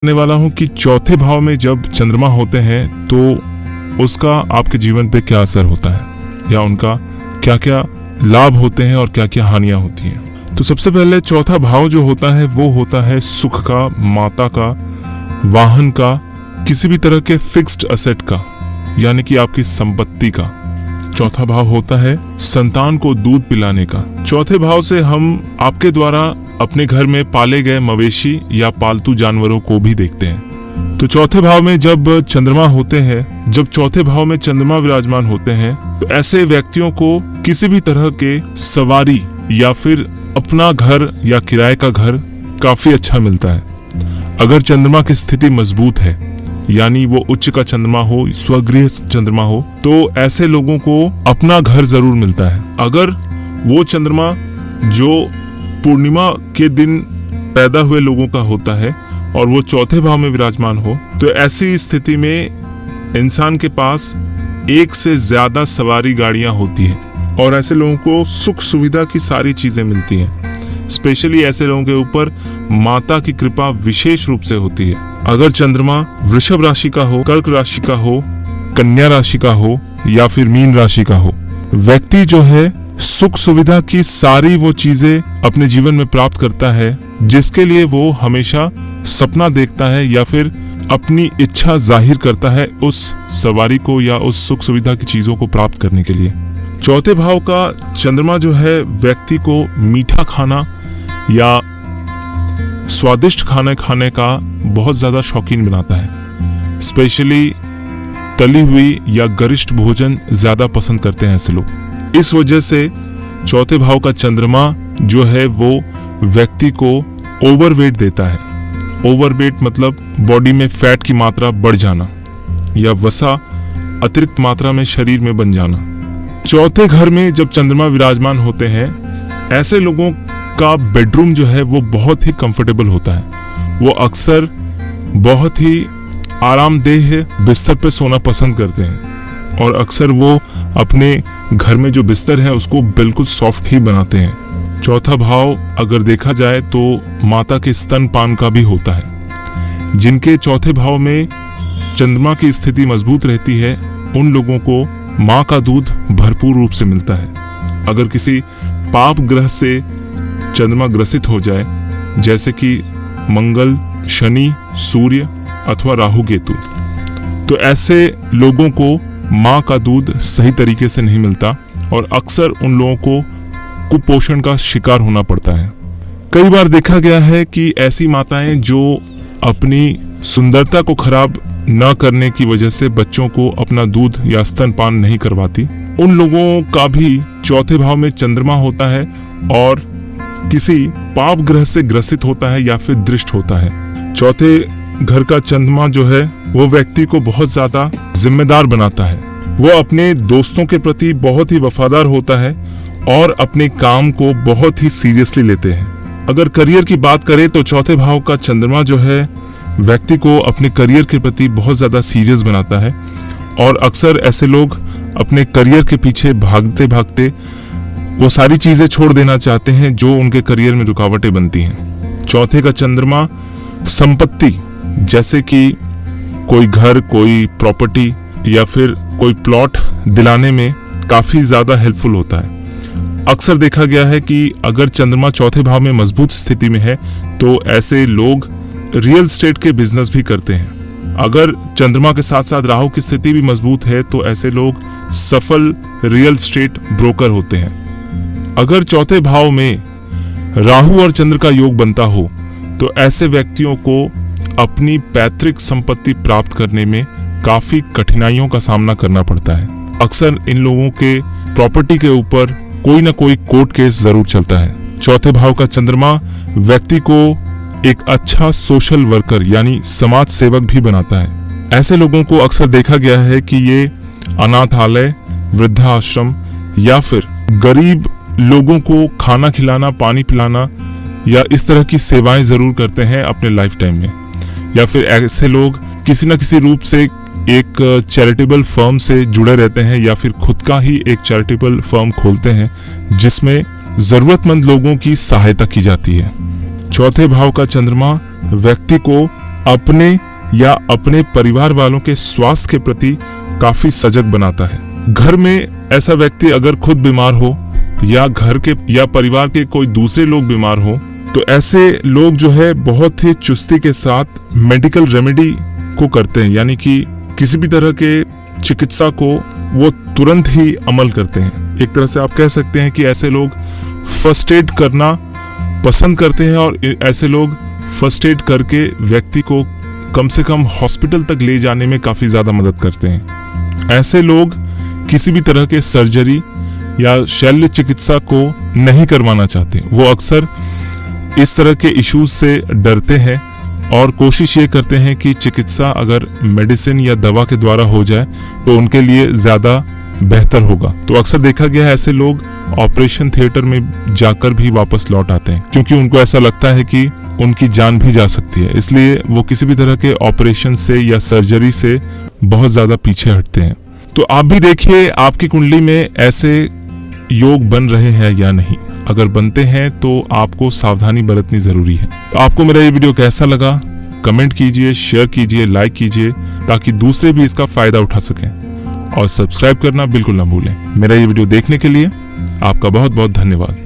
करने वाला हूं कि चौथे भाव में जब चंद्रमा होते हैं तो उसका आपके जीवन पे क्या असर होता है या उनका क्या क्या लाभ होते हैं और क्या क्या हानियां होती हैं। तो सबसे पहले चौथा भाव जो होता है वो होता है सुख का, माता का, वाहन का, किसी भी तरह के फिक्स्ड असेट का, यानी कि आपकी संपत्ति का। चौथा भाव होता है संतान को दूध पिलाने का। चौथे भाव से हम आपके द्वारा अपने घर में पाले गए मवेशी या पालतू जानवरों को भी देखते हैं। तो चौथे भाव में जब चंद्रमा होते हैं, जब चौथे भाव में चंद्रमा विराजमान होते हैं तो ऐसे व्यक्तियों को किसी भी तरह के सवारी या फिर अपना घर या किराए का घर काफी अच्छा मिलता है। अगर चंद्रमा की स्थिति मजबूत है, यानी वो उच्च का चंद्रमा हो, स्वगृह चंद्रमा हो, तो ऐसे लोगों को अपना घर जरूर मिलता है। अगर वो चंद्रमा जो पूर्णिमा के दिन पैदा हुए लोगों का होता है और वो चौथे भाव में विराजमान हो, तो ऐसी स्थिति में इंसान के पास एक से ज्यादा सवारी गाड़ियां होती हैं और ऐसे लोगों को सुख सुविधा की सारी चीजें मिलती हैं। स्पेशली ऐसे लोगों के ऊपर माता की कृपा विशेष रूप से होती है। अगर चंद्रमा वृषभ राशि का हो, कर्क राशि का हो, कन्या राशि का हो या फिर मीन राशि का हो, व्यक्ति जो है सुख सुविधा की सारी वो चीजें अपने जीवन में प्राप्त करता है जिसके लिए वो हमेशा सपना देखता है या फिर अपनी इच्छा जाहिर करता है उस सवारी को या उस सुख सुविधा की चीजों को प्राप्त करने के लिए। चौथे भाव का चंद्रमा जो है व्यक्ति को मीठा खाना या स्वादिष्ट खाना खाने का बहुत ज्यादा शौकीन बनाता है। स्पेशली तली हुई या गरिष्ठ भोजन ज्यादा पसंद करते हैं ऐसे लोग। इस वजह से चौथे भाव का चंद्रमा जो है वो व्यक्ति को ओवरवेट देता है। ओवरवेट मतलब बॉडी में फैट की मात्रा बढ़ जाना या वसा अतिरिक्त मात्रा में शरीर में बन जाना। चौथे घर में जब चंद्रमा विराजमान होते हैं, ऐसे लोगों का बेडरूम जो है वो बहुत ही कंफर्टेबल होता है। वो अक्सर बहुत ही आरामदेह बिस्तर पे सोना पसंद करते हैं और अक्सर वो अपने घर में जो बिस्तर है उसको बिल्कुल सॉफ्ट ही बनाते हैं। चौथा भाव अगर देखा जाए तो माता के स्तनपान का भी होता है। जिनके चौथे भाव में चंद्रमा की स्थिति मजबूत रहती है उन लोगों को माँ का दूध भरपूर रूप से मिलता है। अगर किसी पाप ग्रह से चंद्रमा ग्रसित हो जाए, जैसे कि मंगल, शनि, सूर्य अथवा राहु केतु, तो ऐसे लोगों को माँ का दूध सही तरीके से नहीं मिलता और अक्सर उन लोगों को कुपोषण का शिकार होना पड़ता है। कई बार देखा गया है कि ऐसी माताएं जो अपनी सुंदरता को खराब न करने की वजह से बच्चों को अपना दूध या स्तनपान नहीं करवाती, उन लोगों का भी चौथे भाव में चंद्रमा होता है और किसी पाप ग्रह से ग्रसित होता है या फिर दृष्ट होता है। चौथे घर का चंद्रमा जो है वो व्यक्ति को बहुत ज्यादा जिम्मेदार बनाता है। वो अपने दोस्तों के प्रति बहुत ही वफादार होता है और अपने काम को बहुत ही सीरियसली लेते हैं। अगर करियर की बात करें तो चौथे भाव का चंद्रमा जो है व्यक्ति को अपने करियर के प्रति बहुत ज्यादा सीरियस बनाता है और अक्सर ऐसे लोग अपने करियर के पीछे भागते भागते वो सारी चीजें छोड़ देना चाहते हैं जो उनके करियर में रुकावटें बनती हैं। चौथे का चंद्रमा संपत्ति, जैसे कि कोई घर, कोई प्रॉपर्टी या फिर कोई प्लॉट दिलाने में काफी ज्यादा हेल्पफुल होता है। अक्सर देखा गया है कि अगर चंद्रमा चौथे भाव में मजबूत स्थिति में है तो ऐसे लोग रियल एस्टेट के बिजनेस भी करते हैं। अगर चंद्रमा के साथ साथ राहु की स्थिति भी मजबूत है तो ऐसे लोग सफल रियल एस्टेट ब्रोकर होते हैं। अगर चौथे भाव में राहु और चंद्र का योग बनता हो तो ऐसे व्यक्तियों को अपनी पैतृक संपत्ति प्राप्त करने में काफी कठिनाइयों का सामना करना पड़ता है। अक्सर इन लोगों के प्रॉपर्टी के ऊपर कोई ना कोई कोर्ट केस जरूर चलता है। चौथे भाव का चंद्रमा व्यक्ति को एक अच्छा सोशल वर्कर यानी समाज सेवक भी बनाता है। ऐसे लोगों को अक्सर देखा गया है कि ये अनाथालय, वृद्धाश्रम या फिर गरीब लोगों को खाना खिलाना, पानी पिलाना या इस तरह की सेवाएं जरूर करते हैं अपने लाइफ टाइम में। या फिर ऐसे लोग किसी न किसी रूप से एक चैरिटेबल फर्म से जुड़े रहते हैं या फिर खुद का ही एक चैरिटेबल फर्म खोलते हैं जिसमें जरूरतमंद लोगों की सहायता की जाती है। चौथे भाव का चंद्रमा व्यक्ति को अपने या अपने परिवार वालों के स्वास्थ्य के प्रति काफी सजग बनाता है। घर में ऐसा व्यक्ति अगर खुद बीमार हो या घर के या परिवार के कोई दूसरे लोग बीमार हो, तो ऐसे लोग जो है बहुत ही चुस्ती के साथ मेडिकल रेमेडी को करते हैं, यानी कि किसी भी तरह के चिकित्सा को वो तुरंत ही अमल करते हैं। एक तरह से आप कह सकते हैं कि ऐसे लोग फर्स्ट एड करना पसंद करते हैं और ऐसे लोग फर्स्ट एड करके व्यक्ति को कम से कम हॉस्पिटल तक ले जाने में काफी ज्यादा मदद करते हैं। ऐसे लोग किसी भी तरह के सर्जरी या शल्य चिकित्सा को नहीं करवाना चाहते। वो अक्सर इस तरह के इश्यूज से डरते हैं और कोशिश ये करते हैं कि चिकित्सा अगर मेडिसिन या दवा के द्वारा हो जाए तो उनके लिए ज्यादा बेहतर होगा। तो अक्सर देखा गया है ऐसे लोग ऑपरेशन थिएटर में जाकर भी वापस लौट आते हैं, क्योंकि उनको ऐसा लगता है कि उनकी जान भी जा सकती है, इसलिए वो किसी भी तरह के ऑपरेशन से या सर्जरी से बहुत ज्यादा पीछे हटते हैं। तो आप भी देखिए आपकी कुंडली में ऐसे योग बन रहे हैं या नहीं। अगर बनते हैं तो आपको सावधानी बरतनी जरूरी है। तो आपको मेरा ये वीडियो कैसा लगा कमेंट कीजिए, शेयर कीजिए, लाइक कीजिए, ताकि दूसरे भी इसका फायदा उठा सकें। और सब्सक्राइब करना बिल्कुल ना भूलें। मेरा ये वीडियो देखने के लिए आपका बहुत बहुत धन्यवाद।